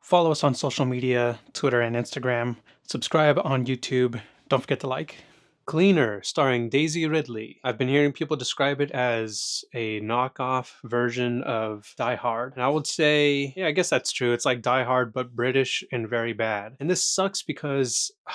Follow us on social media, Twitter and Instagram. Subscribe on YouTube. Don't forget to like. Cleaner, starring Daisy Ridley. I've been hearing people describe it as a knockoff version of Die Hard. And I would say, yeah, I guess that's true. It's like Die Hard, but British and very bad. And this sucks because, oh,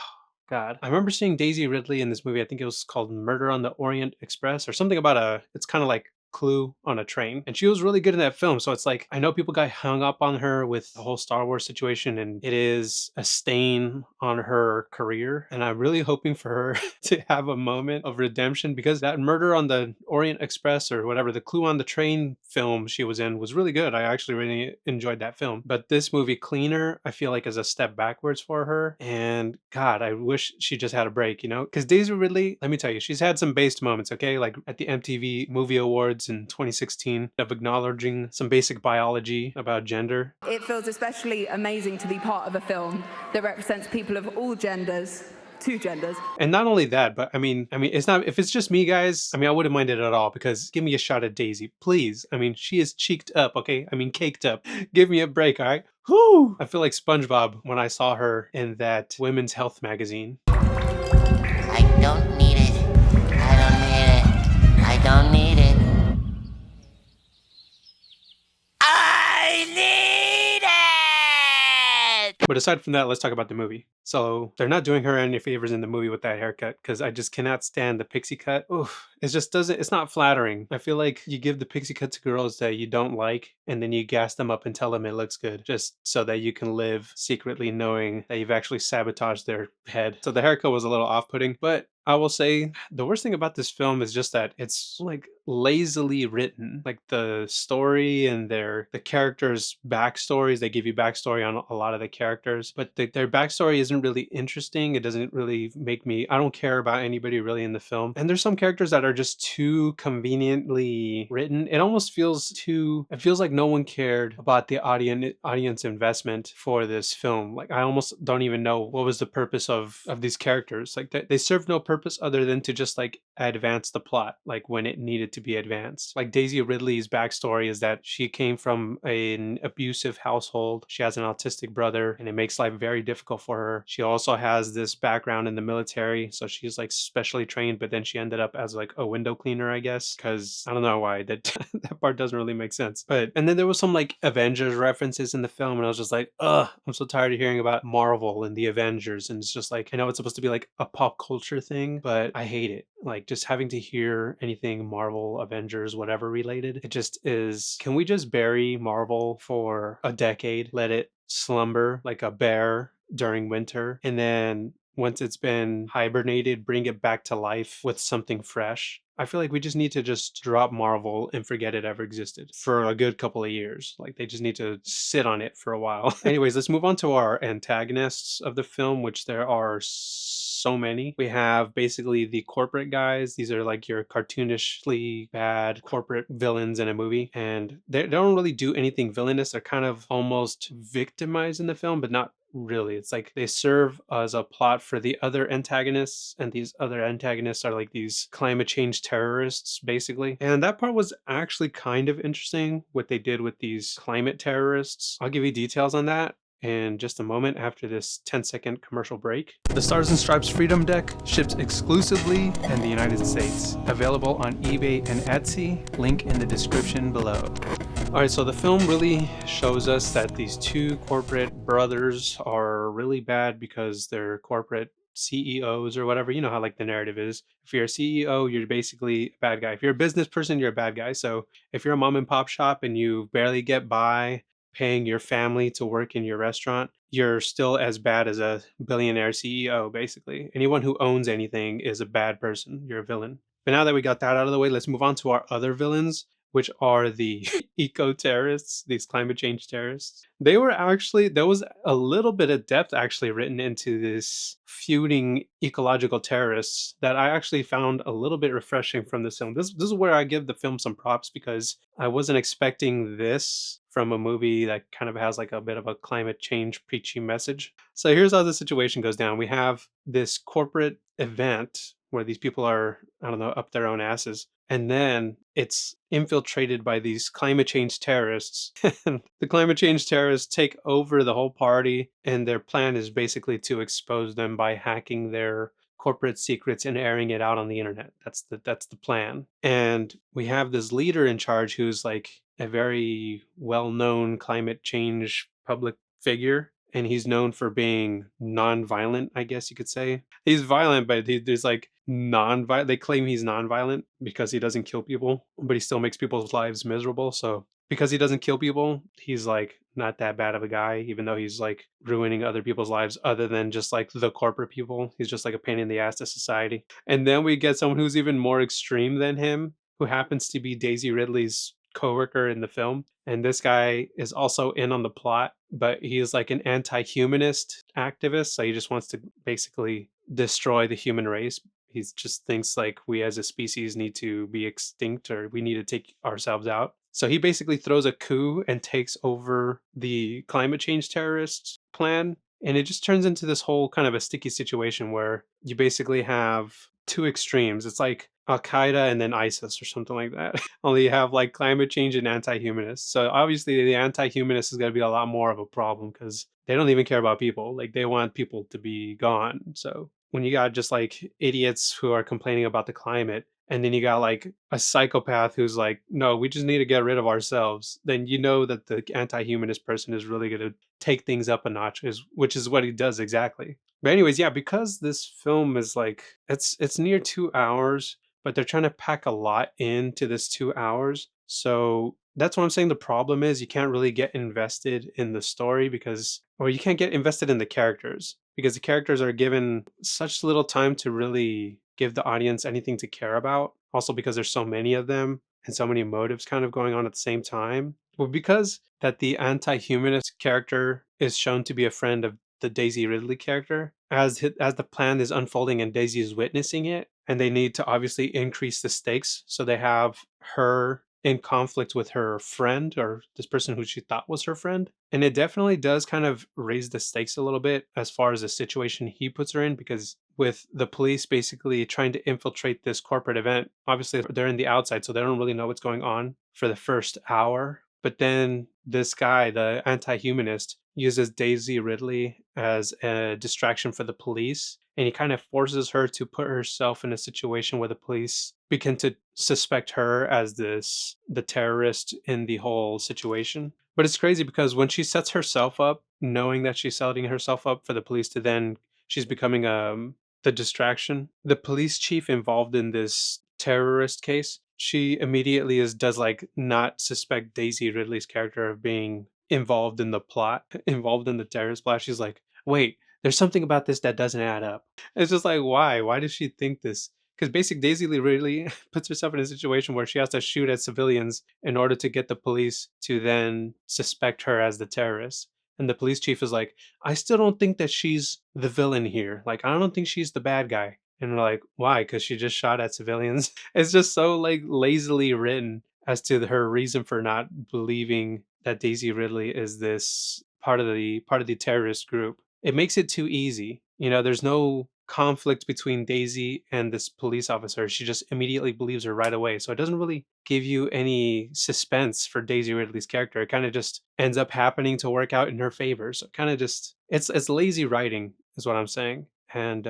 God, I remember seeing Daisy Ridley in this movie. I think it was called Murder on the Orient Express or something about it's kind of like Clue on a train. And she was really good in that film. So it's like, I know people got hung up on her with the whole Star Wars situation, and it is a stain on her career. And I'm really hoping for her to have a moment of redemption, because that Murder on the Orient Express or whatever, the Clue on the Train film she was in was really good. I actually really enjoyed that film. But this movie, Cleaner, I feel like is a step backwards for her. And God, I wish she just had a break, Because Daisy Ridley, let me tell you, she's had some based moments, okay? Like at the MTV Movie Awards in 2016 of acknowledging some basic biology about gender. It feels especially amazing to be part of a film that represents people of all genders, two genders. And not only that, but I mean, it's not, if it's just me, guys, I wouldn't mind it at all, because give me a shot at Daisy, please. She is cheeked up, okay? Caked up. Give me a break, all right? Whew! I feel like SpongeBob when I saw her in that women's health magazine. I don't need it. I don't need it. I don't need it. I need it! But aside from that, let's talk about the movie. So they're not doing her any favors in the movie with that haircut, because I just cannot stand the pixie cut. Oof, it just doesn't, it's not flattering. I feel like you give the pixie cut to girls that you don't like, and then you gas them up and tell them it looks good, just so that you can live secretly knowing that you've actually sabotaged their head. So the haircut was a little off-putting, but I will say the worst thing about this film is just that it's like lazily written. Like the story and the characters' backstories, they give you backstory on a lot of the characters, but their backstory isn't really interesting. It doesn't really make me, I don't care about anybody really in the film. And there's some characters that are just too conveniently written. It almost feels it feels like no one cared about the audience investment for this film. Like I almost don't even know what was the purpose of these characters. Like they serve no purpose other than to just like advance the plot, like when it needed to be advanced. Like Daisy Ridley's backstory is that she came from an abusive household. She has an autistic brother, and it makes life very difficult for her. She also has this background in the military, so she's like specially trained, but then she ended up as like a window cleaner, I guess, because I don't know why that that part doesn't really make sense. But and then there was some like Avengers references in the film, and I was just like, ugh, I'm so tired of hearing about Marvel and the Avengers. And it's just like, I know it's supposed to be like a pop culture thing, but I hate it. Like just having to hear anything Marvel, Avengers, whatever related, it just is, can we just bury Marvel for a decade, let it slumber like a bear during winter, and then once it's been hibernated, bring it back to life with something fresh? I feel like we just need to just drop Marvel and forget it ever existed for a good couple of years. Like they just need to sit on it for a while. Anyways, let's move on to our antagonists of the film, which there are so many. We have basically the corporate guys. These are like your cartoonishly bad corporate villains in a movie, and they don't really do anything villainous. They're kind of almost victimized in the film, but not really. It's like they serve as a plot for the other antagonists, and these other antagonists are like these climate change terrorists basically. And that part was actually kind of interesting, what they did with these climate terrorists. I'll give you details on that in just a moment after this 10-second commercial break. The Stars and Stripes Freedom Deck ships exclusively in the United States. Available on eBay and Etsy, link in the description below. Alright, so the film really shows us that these two corporate brothers are really bad because they're corporate CEOs or whatever. You know how like the narrative is. If you're a CEO, you're basically a bad guy. If you're a business person, you're a bad guy. So if you're a mom and pop shop and you barely get by paying your family to work in your restaurant, you're still as bad as a billionaire CEO, basically. Anyone who owns anything is a bad person. You're a villain. But now that we got that out of the way, let's move on to our other villains, which are the eco-terrorists, these climate change terrorists. There was a little bit of depth actually written into this feuding ecological terrorists that I actually found a little bit refreshing from this film. This is where I give the film some props, because I wasn't expecting this from a movie that kind of has like a bit of a climate change preachy message. So here's how the situation goes down. We have this corporate event where these people are, I don't know, up their own asses. and then it's infiltrated by these climate change terrorists. And the climate change terrorists take over the whole party, and their plan is basically to expose them by hacking their corporate secrets and airing it out on the internet. That's the plan. And we have this leader in charge who's like a very well-known climate change public figure, and he's known for being non-violent, I guess you could say. He's violent, but there's like non-violent. They claim he's non-violent because he doesn't kill people, but he still makes people's lives miserable. So because he doesn't kill people, he's like not that bad of a guy, even though he's like ruining other people's lives other than just like the corporate people. He's just like a pain in the ass to society. And then we get someone who's even more extreme than him, who happens to be Daisy Ridley's coworker in the film. And this guy is also in on the plot, but he is like an anti-humanist activist. So he just wants to basically destroy the human race. He just thinks like we as a species need to be extinct, or we need to take ourselves out. So he basically throws a coup and takes over the climate change terrorist plan. And it just turns into this whole kind of a sticky situation where you basically have two extremes. It's like Al Qaeda and then ISIS or something like that. Only you have like climate change and anti humanists. So obviously, the anti humanist is going to be a lot more of a problem because they don't even care about people. Like they want people to be gone. So when you got just like idiots who are complaining about the climate, and then you got like a psychopath who's like, no, we just need to get rid of ourselves, then you know that the anti humanist person is really going to take things up a notch, which is what he does exactly. But anyways, yeah, because this film is like it's near 2 hours, but they're trying to pack a lot into this 2 hours. So that's what I'm saying. The problem is you can't really get invested in the story or you can't get invested in the characters because the characters are given such little time to really give the audience anything to care about. Also, because there's so many of them and so many motives kind of going on at the same time. Well, because that the anti-humanist character is shown to be a friend of the Daisy Ridley character, as the plan is unfolding and Daisy is witnessing it, and they need to obviously increase the stakes, so they have her in conflict with her friend, or this person who she thought was her friend. And it definitely does kind of raise the stakes a little bit as far as the situation he puts her in, because with the police basically trying to infiltrate this corporate event, obviously they're in the outside, so they don't really know what's going on for the first hour. But then this guy, the anti humanist, uses Daisy Ridley as a distraction for the police. And he kind of forces her to put herself in a situation where the police begin to suspect her as the terrorist in the whole situation. But it's crazy because when she sets herself up, knowing that she's setting herself up for the police to then she's becoming the distraction. The police chief involved in this terrorist case, she immediately does like not suspect Daisy Ridley's character of being involved in the plot, involved in the terrorist plot. She's like, wait, there's something about this that doesn't add up. It's just like, why? Why does she think this? Because basic Daisy Lee really puts herself in a situation where she has to shoot at civilians in order to get the police to then suspect her as the terrorist. And the police chief is like, I still don't think that she's the villain here. Like, I don't think she's the bad guy. And we're like, why? Because she just shot at civilians. It's just so like lazily written as to her reason for not believing that Daisy Ridley is this part of the terrorist group. It makes it too easy. There's no conflict between Daisy and this police officer. She just immediately believes her right away. So it doesn't really give you any suspense for Daisy Ridley's character. It kind of just ends up happening to work out in her favor. So kind of just it's lazy writing is what I'm saying. And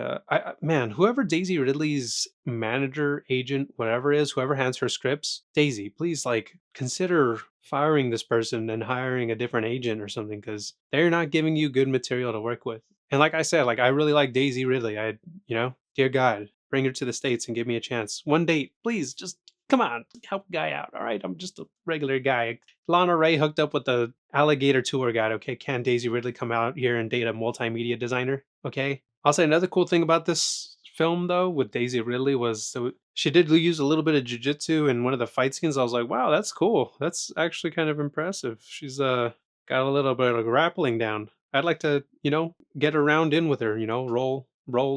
man, whoever Daisy Ridley's manager, agent, whatever is, whoever hands her scripts, Daisy, please like consider firing this person and hiring a different agent or something, because they're not giving you good material to work with. And like I said, like I really like Daisy Ridley. Dear God, bring her to the States and give me a chance. One date, please. Just come on, help a guy out. All right, I'm just a regular guy. Lana Ray hooked up with the alligator tour guide. Okay, can Daisy Ridley come out here and date a multimedia designer? Okay. I'll say another cool thing about this film though with Daisy Ridley was she did use a little bit of jujitsu in one of the fight scenes. I was like, wow, that's cool. That's actually kind of impressive. She's got a little bit of grappling down. I'd like to, get around in with her, roll,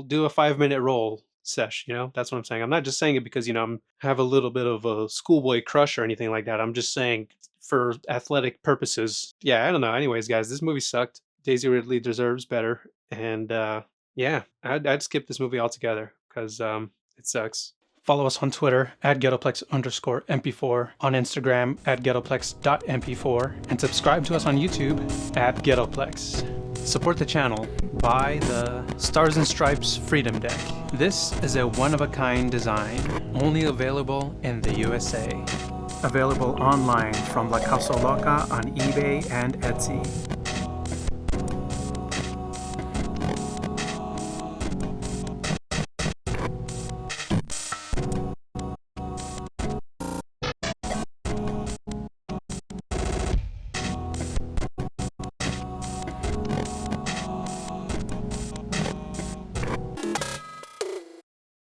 do a 5-minute roll sesh, that's what I'm saying. I'm not just saying it because, I'm have a little bit of a schoolboy crush or anything like that. I'm just saying for athletic purposes. Yeah, I don't know. Anyways, guys, this movie sucked. Daisy Ridley deserves better. And yeah, I'd skip this movie altogether because it sucks. Follow us on Twitter at ghettoplex_MP4, on Instagram at ghettoplex.mp4, and subscribe to us on YouTube at ghettoplex. Support the channel. Buy the Stars and Stripes Freedom Deck. This is a one-of-a-kind design, only available in the USA. Available online from La Casa Loca on eBay and Etsy.